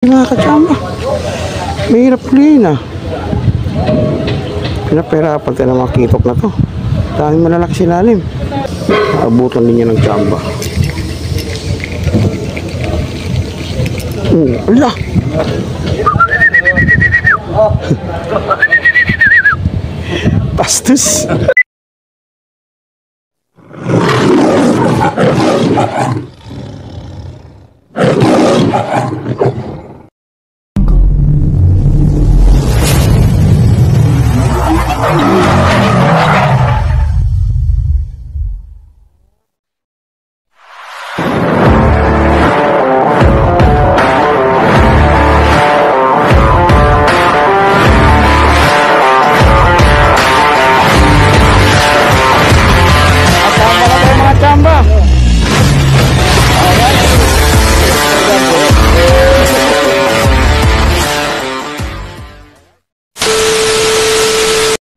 Mga kachamba, mahirap ulihin ah. Pinapahirapan tayo ng mga kitok na to. Daming malalaki silalim. Abutan din niya ng chamba. Ala! Pastos!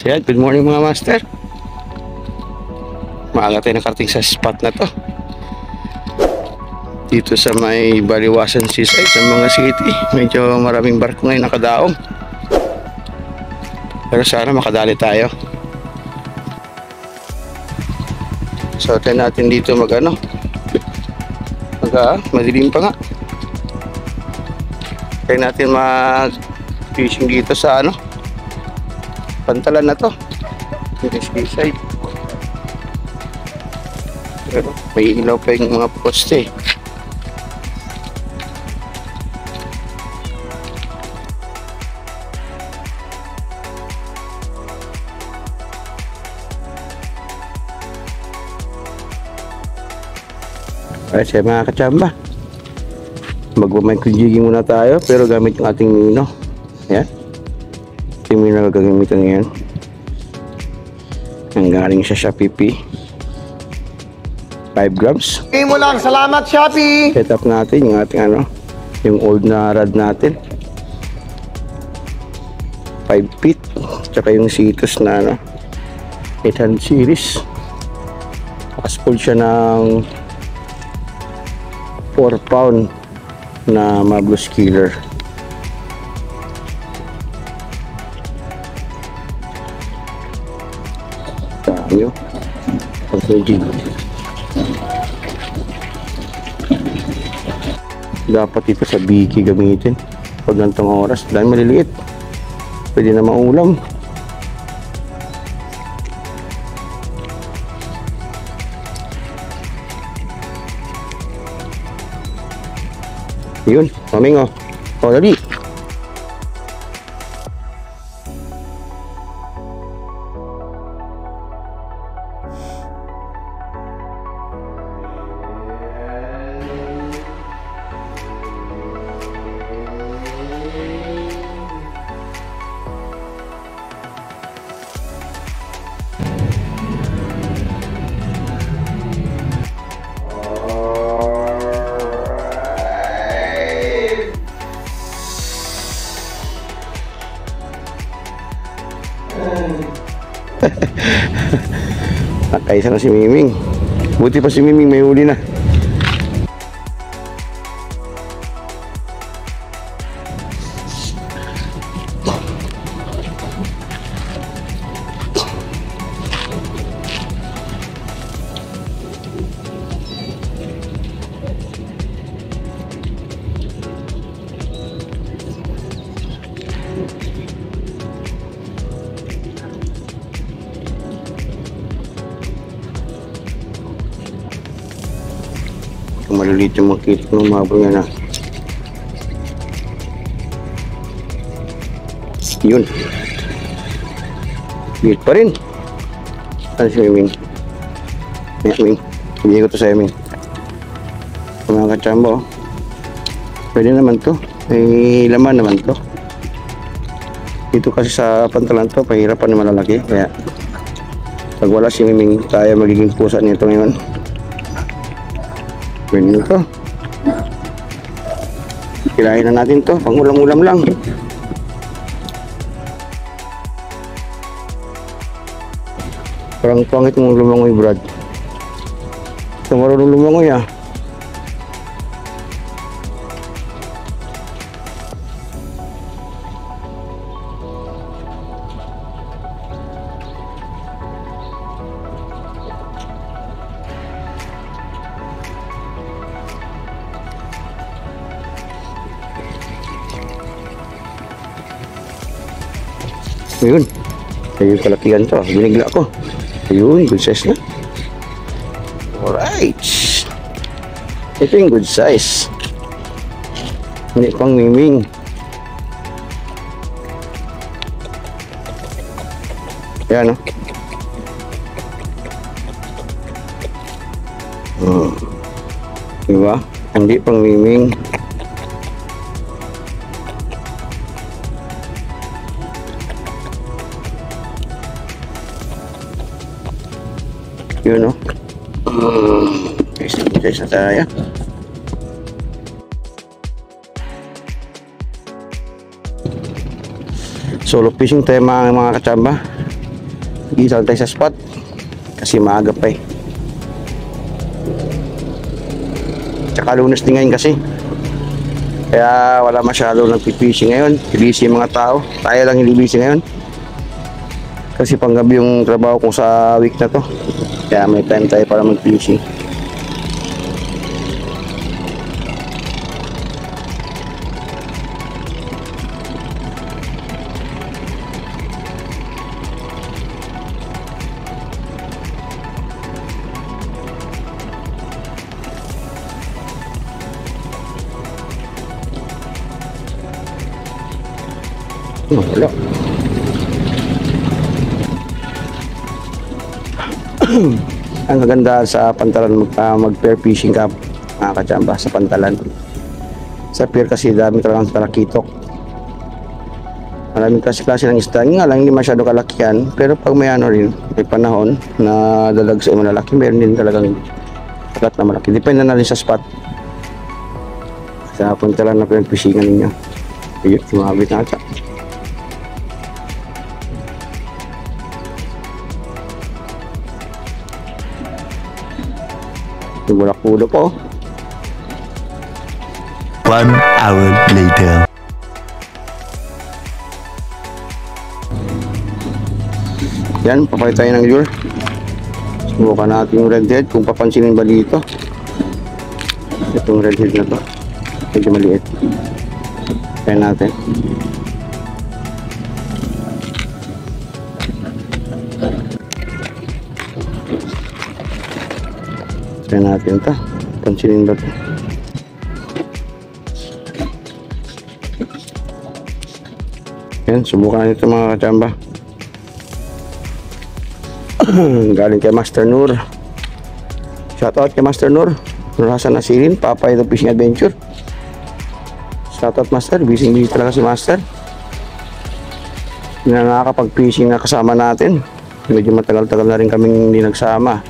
Yan, good morning mga master. Maaga tayo nakarating sa spot na to. Dito sa may Baliwasan Seaside, sa mga city. Medyo maraming barko ngayon nakadaong. Pero sana makadali tayo. So, tayo natin dito madilim pa nga. Tayo natin mag-fishing dito sa pantalan na to. Dito sa seaside. Pero may ilaw pa yung mga poste. Alright, siya mga kachamba, magmamay-kunjiging muna tayo pero gamit yung ating mino. Ayan, ito yung mino na gagamitan ngayon. Ang galing sa Shopee P, 5 grams. Okay mo lang, salamat Shopee. Set up natin yung ating yung old na rod natin, 5 feet, tsaka yung Cetus na 800 series. Nakaspol siya ng 4 pound na Mablus Killer. Tayo pag-jig. Dapat ito sa biki gamitin pag gantong oras dahil maliliit, pwede na maulam. Yun, maming o, dali. Nakaisa na si Miming. Buti pa si Miming may huli na. Maliliit yung makita ng mabang yan na. Yun. Liit pa rin. Ano si Miming? Miming. Hindi ko to sa Miming. Mga kachamba, pwede naman to. May laman naman to. Dito kasi sa pantalan to, pahirapan na malalaki. Kaya pag wala si Miming, tayo magiging pusa nito ngayon. Pwede nito. Kilahin na natin to, pang ulam-ulam lang. Parang pangit mong lumangoy, Brad. Ito marunong lumangoy ah. Ayun. Ayun kalakihan to. Binigla ko. Ayun, good size na. Alright. Ito yung good size. Hindi pang miming. Ayan, oh. Diba? Hindi pang miming. Yun, oh. Guys na tayo. Solo fishing tayo mga kachamba. Isa tayo sa spot kasi maaga pa eh. Tsaka Lunes din ngayon kasi, kaya wala masyado nagpipishing ngayon. Busy yung mga tao. Tayo lang hindi busy ngayon kasi panggabi yung trabaho ko sa week na to, kaya may time tayo para mag-fishing. Wala. Ang kaganda sa Pantalan mag-pair fishing ka mga kachamba sa Pantalan. Sa pier kasi dami talagang talakitok. Maraming klase ng isda. Nga lang hindi masyado kalakihan, pero pag may ano rin, may panahon na dalag sa malalaki, meron din talagang sakat na malaki. Depende na rin sa spot. Sa Pantalan na pinag-fishingan ninyo. Ayun, sumabit na ata. Bulak-ulo po. 1 hour later. Yan, papalit tayo ng lure. Subukan natin yung redhead kung papansinin ba dito. Itong redhead na to, medyo maliit. Try natin. Try natin ito. Pansinin ba ito? Yan, subukan natin ito mga kachamba. Galing kay Master Nur. Shoutout kay Master Nur. Nur Hasan Nasirin, Papa ito Fishing Adventure. Shoutout Master, busy talaga si Master. Hindi na nakakapag-fishing na kasama natin. Medyo matagal-tagal na rin kaming hindi nagsama.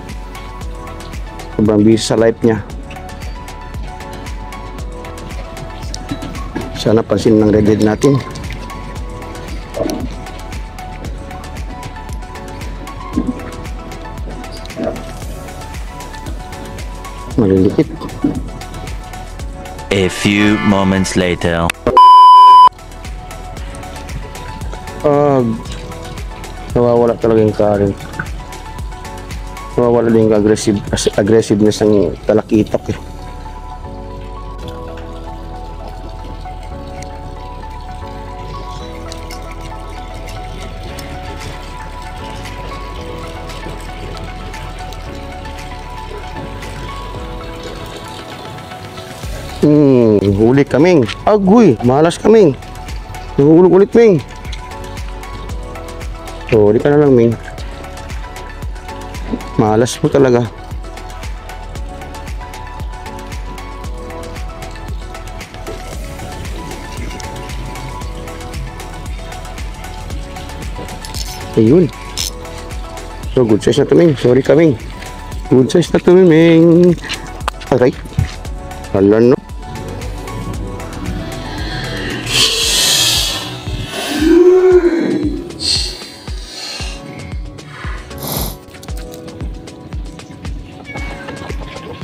Sobrang busy sa life niya. Sana pansin ng redhead natin. Maliliit. A few moments later. Nawawala talaga yung current. Nawawala din yung aggressiveness ng talakitok eh. Huli kaming. Agoy, malas kaming. Nahulog ulit, Ming. So, di ka na lang, Ming. Malas mo talaga. Ayun. So, good size na to, Ming. Sorry ka, Ming. Good size na to, Ming. Aray. Hala, no?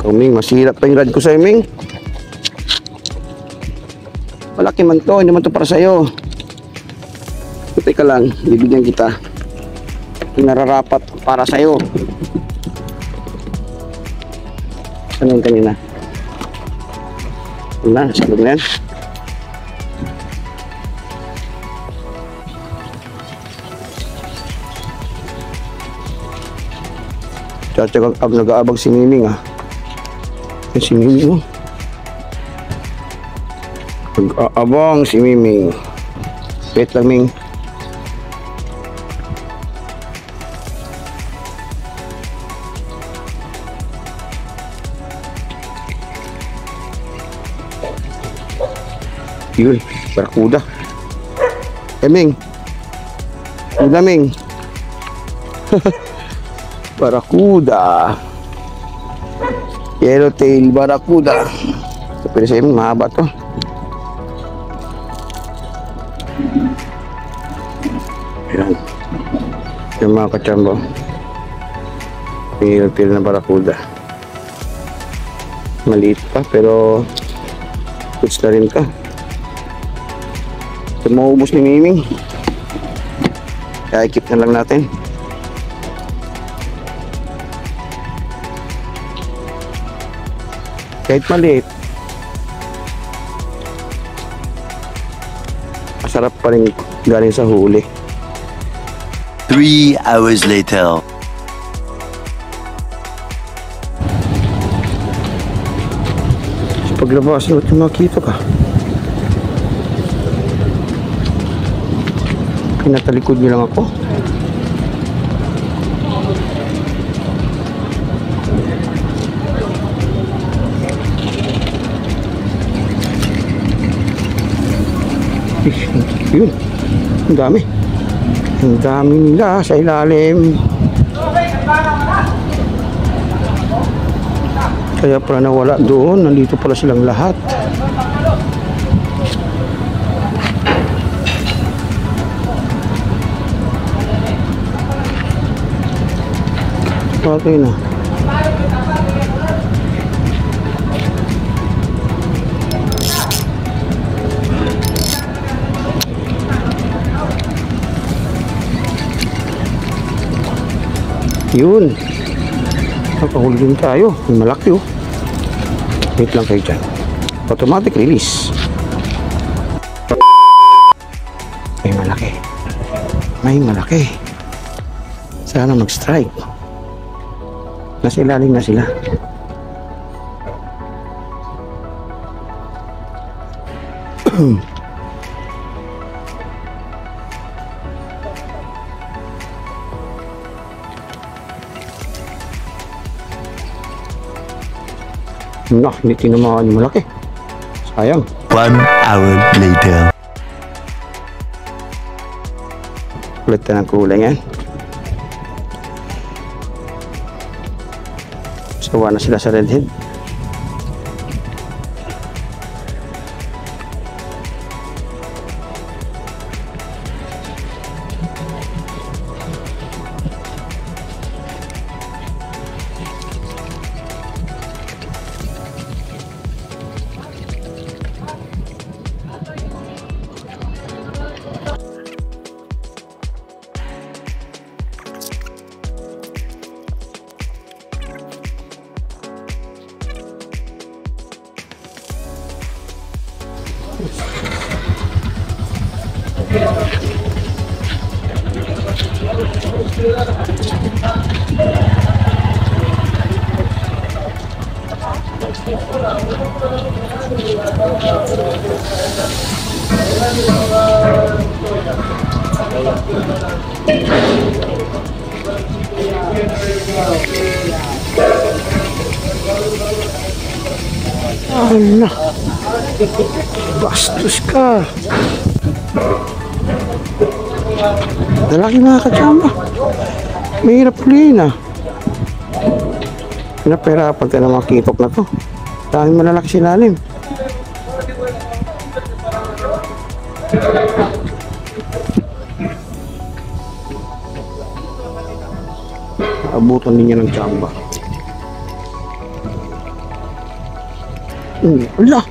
Ming, masirap pa yung rad ko sa'yo, Ming. Malaki man to, hindi man to para sa'yo. Putay ka lang, bibigyan kita. Yung nararapat para sa'yo. Saan yung kanina? Wala, nasa loob na yan. Nag-aabag si Miming ah. Yan si Miming oh. Nag-aabang si Miming. Wait lang Ming. Yun, barakuda. Ming. Kuda Ming. Barakuda. Yellowtail barakuda. Pero sa Ming, mahaba to. Ayan. Yung mga kachambo. Yellowtail na barakuda. Maliit pa pero goods na rin ka. Ito maubos ni Miming. Kaya ikip na lang natin. Kahit maliit, masarap pa rin galing sa huli. 3 hours later. Sa paglabas, ito makita ka. Pinatalikod niyo lang ako. Yun. Ang dami. Ang dami nila sa ilalim. Kaya pala nawala doon. Nandito pala silang lahat. Okay na. Yun. Nakahuli din tayo. Malaki oh. Wait lang kayo dyan. Automatic release. May malaki. May malaki. Sana mag-strike. Nasa ilalim na sila. Nah, hindi tinamaan yung malaki. Sayang. 1 hour later. Ulit na ng kulay yan. Sawa na sila sa redhead. Ala, bastos ka. Lalaki mga kachamba. Mahirap huliin ah. Pinapahirapan ka na mga kitok na to. Daming malalaki silalim. Abutan din niya ng tsamba. Ala!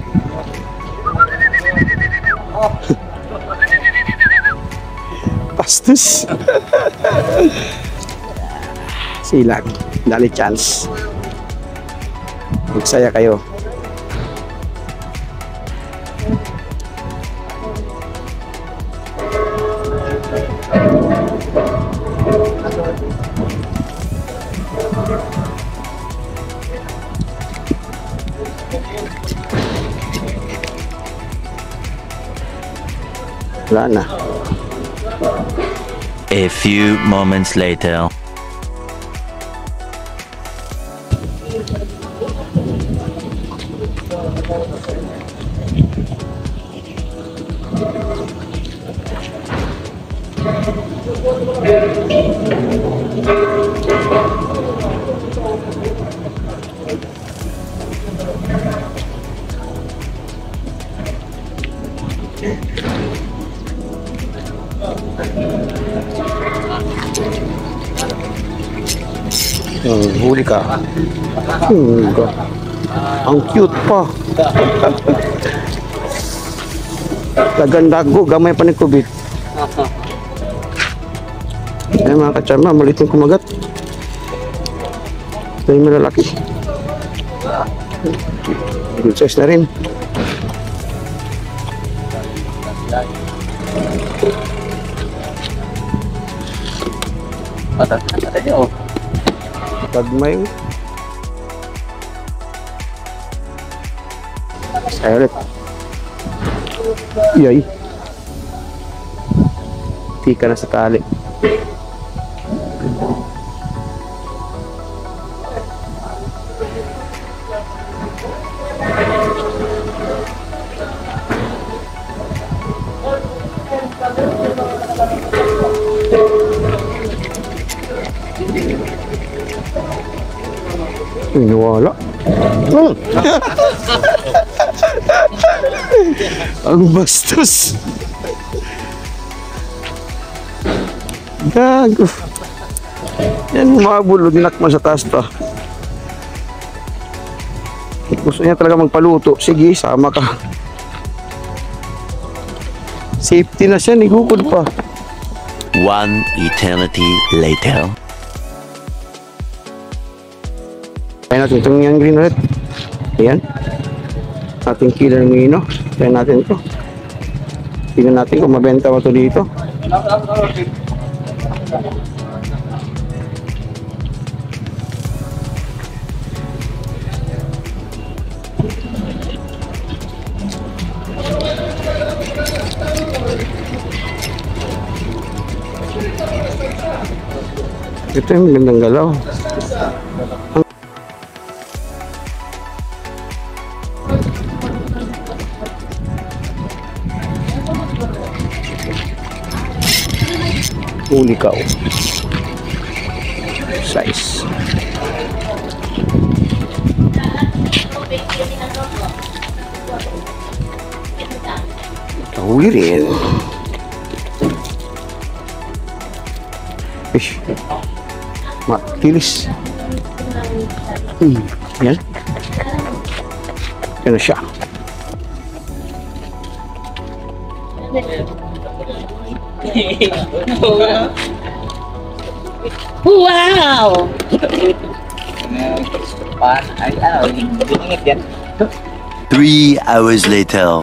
Bastos! Silag. Dali chance. Magsaya kayo. Wala na. A few moments later. Huli ka. Ang cute pa. Lagandago, gamay pa ni Kubit. Ay mga katsama, maliit yung kumagat. Ito yung malalaki. Good size na rin. Tagmay. Ay ulit. Yay. Tika na sa kali. Wala. Ang bastos. Gago. Yan mga bulod, dinakma sa taas to. Gusto niya talaga magpaluto. Sige, sama ka. Safety na siya, nigukod pa. One eternity later. Kaya natin itong yung green ulit. Ayan. Ating killer mino. Kaya natin ito. Tingnan natin kung mabenta mo ito dito. Ito yung magandang galaw. Huli ka. Size. Huli rin. Fish. Matilis. Yan. Yan na siya. Wow! Ay, ingit yan. 3 hours later.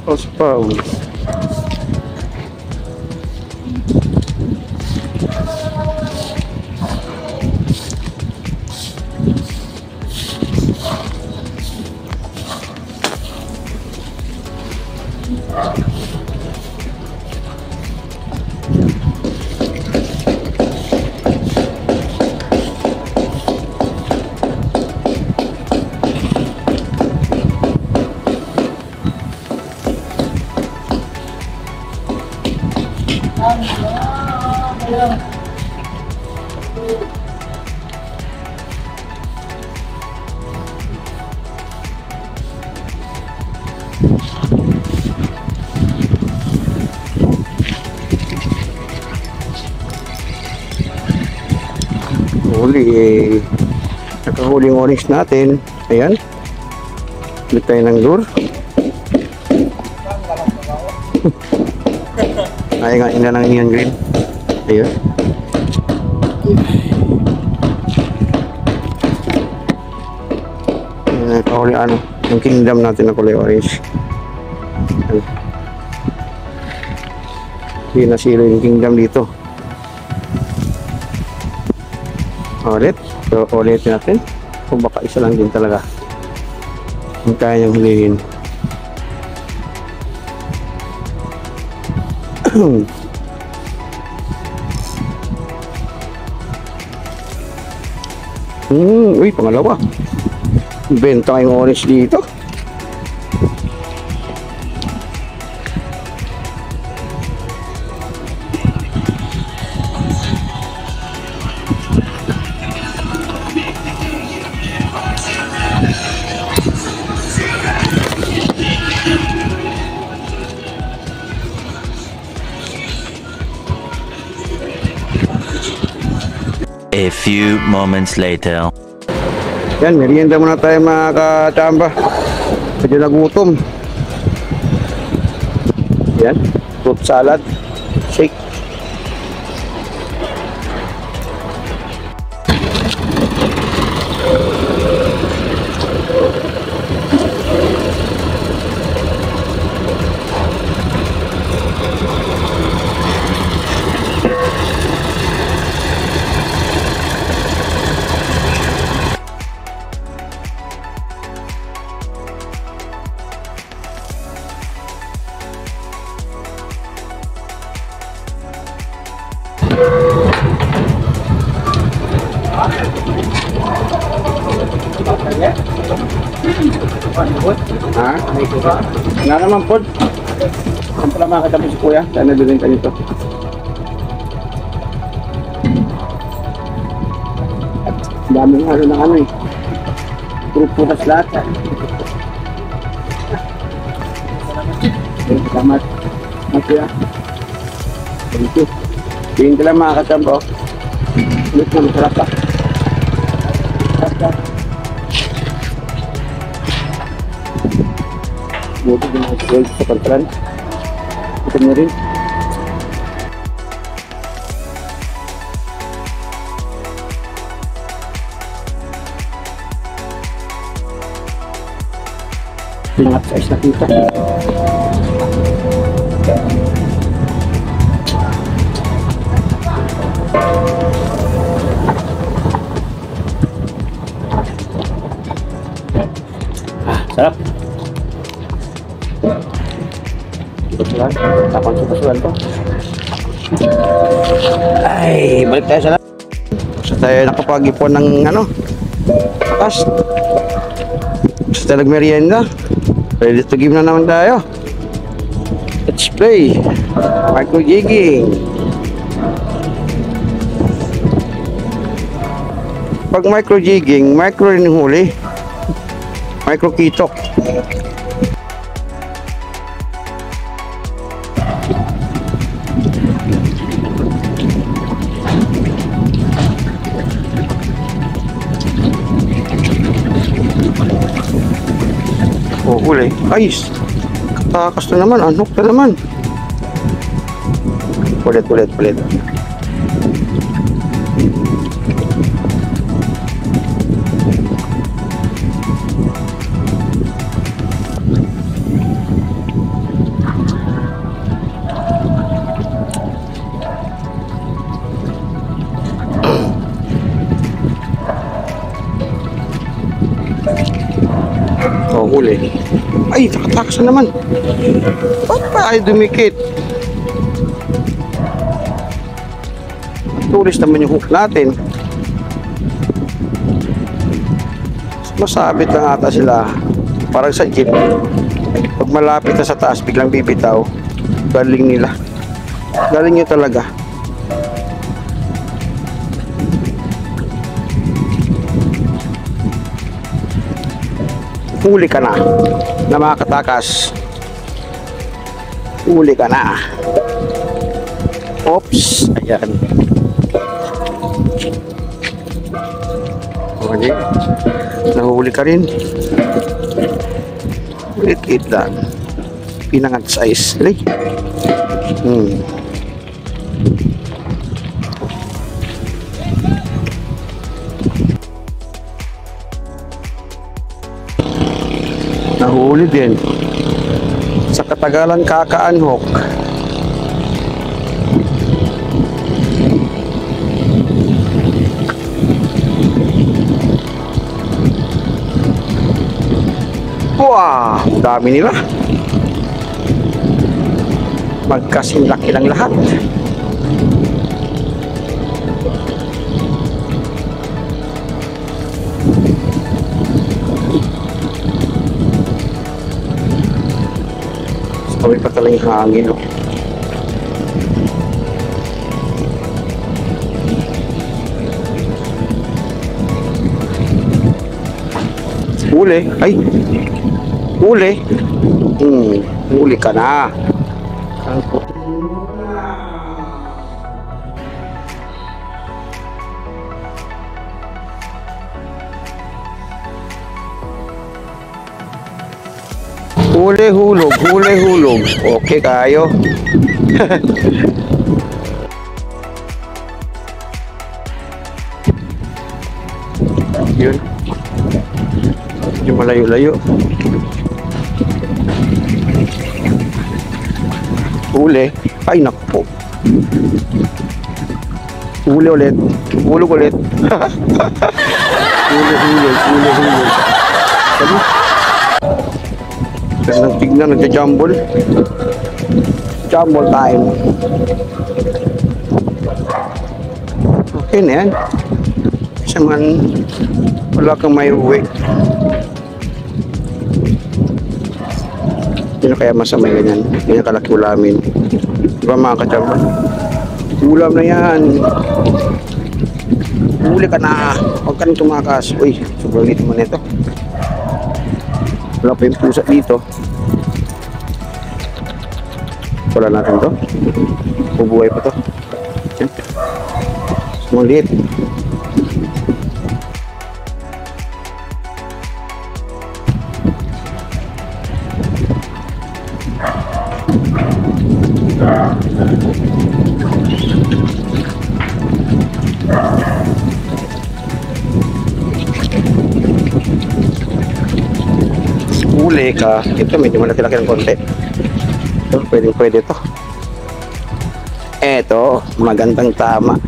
Os Paulo. Huli. Nakahuling orange natin. Ayan. Ulit tayo ng lure. Ay nga, ina ng neon green. Ayun. Nakahuli ano, yung kingdom natin na kulay orange. Ayan. Hindi nasilo yung kingdom dito. Ulit. So, ulitin natin. Kung baka isa lang din talaga yung kaya niyang hulihin. Uy, pangalawa. Benta yung orange dito. A few moments later. Yan, merienda muna tayo mga kachamba. Medyo nagutom. Yan, fruit salad, shake. Ha? Nga naman po. Saan pala makakita mo si kuya? Saan nabibenta nito? Daming halo ng ano eh. Puro putas lahat. Salamat. Kuya. Thank you. Tingin ka lang mga katambo. Ulit na masarap pa. Buti din ang gold sa pantran. Ito mo rin. Pingat sa isla kita. Sarap. Pasulan. Tapang sa pasulan to. Ay, balik tayo sa lahat. So tayo nakapag-ipon ng ano, takas. Gusto tayo nagmerienda. Ready to give na naman tayo. Let's play. Micro jigging. Pag micro jigging, micro rin yung huli. Micro kitok. Oh, huli. Ayos. Katakas na naman. Anok na naman. Ulit. Oh, huli. Ay, nakatakas na naman. Ba't pa ay dumikit? Tulis naman yung hook natin. Masabit lang ata sila. Parang sa jeep. Pag malapit na sa taas, biglang bibitaw. Galing nila. Galing nyo talaga. Huli ka na mga katakas. Huli ka na. Oops. Ayan. Okay. Nahuli ka rin. Liit lang. Pinangat size. Like. Nahuli din. Sa katagalan kakaanhok. Wah, dami nila. Magkasing laki lang lahat. Sabi pa talagang hangin, oh. Huli. Ay. Huli. Huli ka na. Ako. Huli hulog, huli hulog. Okay kayo. Yun. Yung malayo-layo. Huli. Ay, naku. Huli ulit. Hulog ulit. Huli. Sabi. Gandang tignan, nagja-jumble. Jumble time. Okay na yan. Kasi man, wala kang may uwi. Hindi na kaya masama ganyan. Ganyan kalaki ulamin. Diba mga kachamba? Ulam na yan. Huli ka na. Huwag ka nang tumakas. Uy, sobrang dito man ito. Wala pa yung pusa dito. Wala natin to. Bubuhay pa to. Yan. Sumulit. Huli ka. Ito medyo malaki-laki ng konti. Ito, pwede to. Eto, magandang tama.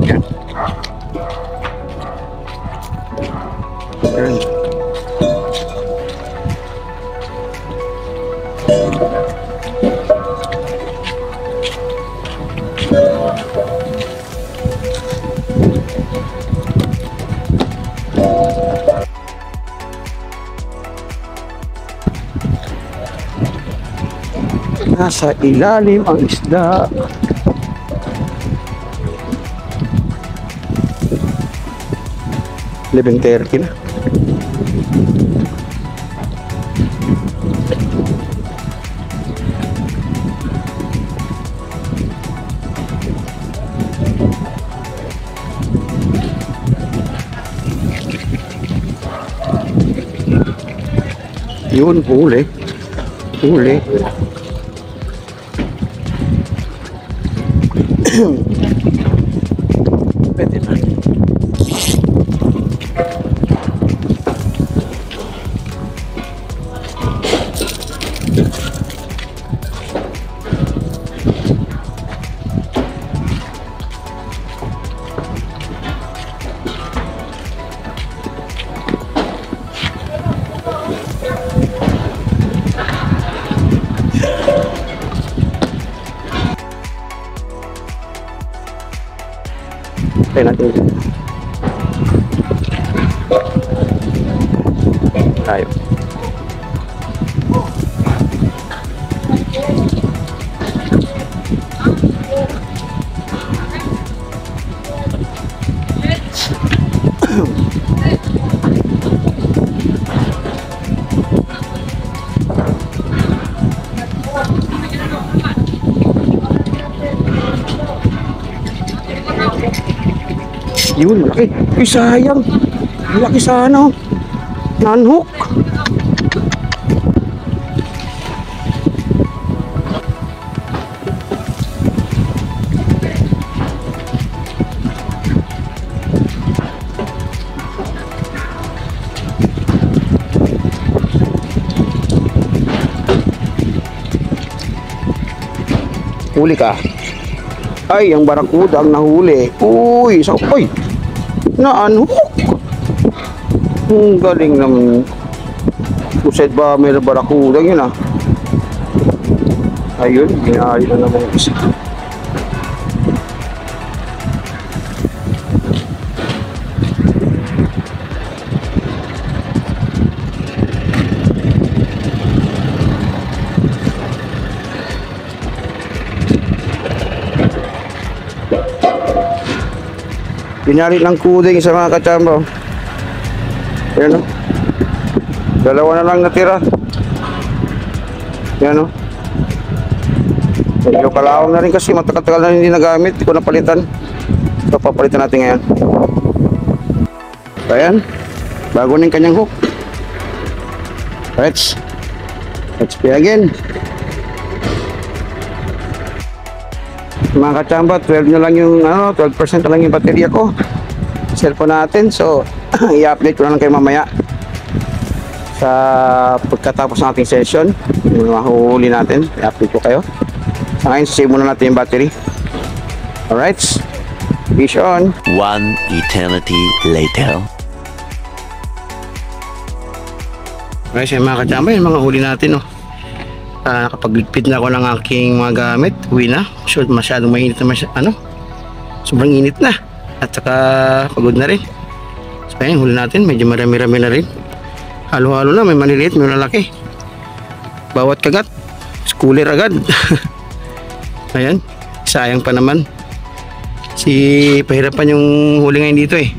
Yan. Yan. Nasa ilalim ang isda. Living turkey na. Yun, huli. Huli. Pwede na. Tayo natin dito. Tayo. Yun, malaki. Uy, sayang. Malaki sana. Nanhook. Huli ka. Ay, ang barakuda ang nahuli. Uy, uy. Naanhook. Ang galing naman. Puset ba may barakuda yun ah. Ayun, ginari na naman yung isa. Pinari ng kuding sa mga kachamba. Yan o. Dalawa na lang natira. Yan o. Medyo kalawang na rin kasi matagal na hindi nagamit. Hindi ko napalitan. So papalitan natin ngayon. So ayan. Bago na yung kanyang hook. Let's play again. Mga kachamba, 12 na lang yung 12% na lang yung baterya ko. Cellphone natin. So i-update ko na lang kayo mamaya sa pagkatapos ng ating session. Yung mahuhuli natin, i-update ko kayo. Sa ngayon, save muna natin yung battery. Alright, fish on. One eternity later. Okay, so mga kachamba, yung mga huli natin nakapagligpit na ako ng aking mga gamit. Uwi na. So, masyadong mainit na sobrang init na. At saka pagod na rin. So ayan, huli natin. Medyo marami-rami na rin. Halo-halo na. May maliliit, may malaki. Bawat kagat cooler agad. Ayan. Sayang pa naman. Pahirapan yung huli ngayon dito eh.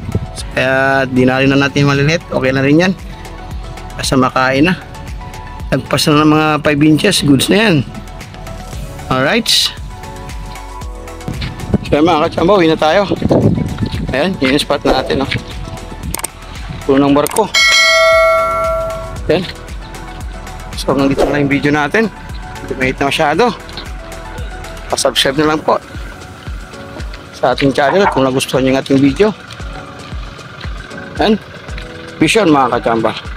Kaya dinali na natin yung maliliit. Okay na rin yan. Basta makain na. Nagpas na ng mga 5 inches. Goods na yan. Alright. So mga kachamba, uwi na tayo. Ayan, yun yung spot natin. Puno ng barko. Ayan. So hanggang dito na lang yung video natin. Hindi mahit na masyado. Pa-subscribe na lang po sa ating channel kung nagustuhan nyo yung ating video. Ayan. Vision mga kachamba.